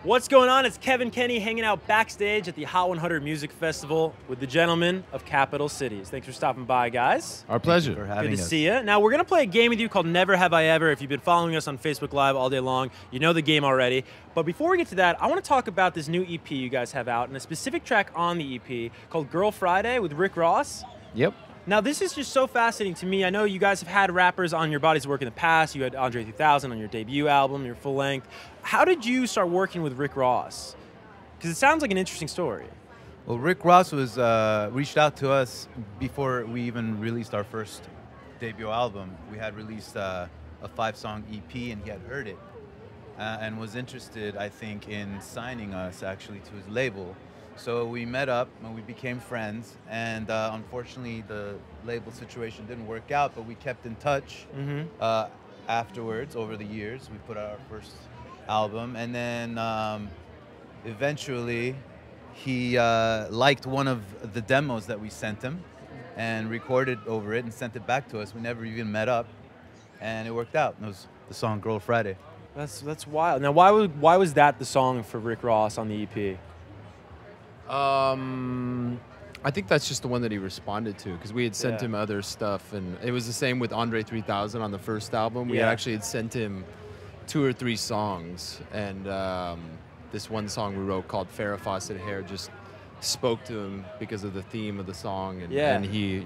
What's going on? It's Kevin Kenny hanging out backstage at the Hot 100 Music Festival with the gentlemen of Capital Cities. Thanks for stopping by, guys. Our pleasure. for having Good to us. see you. Now, we're going to play a game with you called Never Have I Ever. If you've been following us on Facebook Live all day long, you know the game already. But before we get to that, I want to talk about this new EP you guys have out and a specific track on the EP called Girl Friday with Rick Ross. Yep. Now, this is just so fascinating to me. I know you guys have had rappers on your bodies of work in the past. You had Andre 3000 on your debut album, your full length. How did you start working with Rick Ross? Because it sounds like an interesting story. Well, Rick Ross was reached out to us before we even released our first debut album. We had released a 5-song EP, and he had heard it and was interested, I think, in signing us actually to his label. So we met up and we became friends, and unfortunately the label situation didn't work out, but we kept in touch afterwards over the years. We put out our first album, and then eventually he liked one of the demos that we sent him and recorded over it and sent it back to us. We never even met up, and it worked out. It was the song Girl Friday. That's wild. Now, why was that the song for Rick Ross on the EP? I think that's just the one that he responded to, because we had sent him other stuff, and it was the same with Andre 3000 on the first album. We actually had sent him 2 or 3 songs, and this one song we wrote called Farrah Fawcett Hair just spoke to him because of the theme of the song, and he,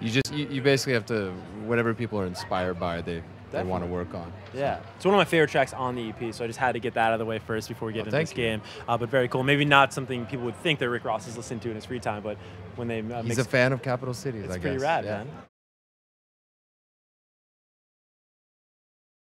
you basically have to, whatever people are inspired by, they want to work on. Yeah, it's one of my favorite tracks on the EP, so I just had to get that out of the way first before we get into this game. But very cool. Maybe not something people would think that Rick Ross is listening to in his free time, but when they He's a fan of Capital Cities, I guess. It's pretty rad, man.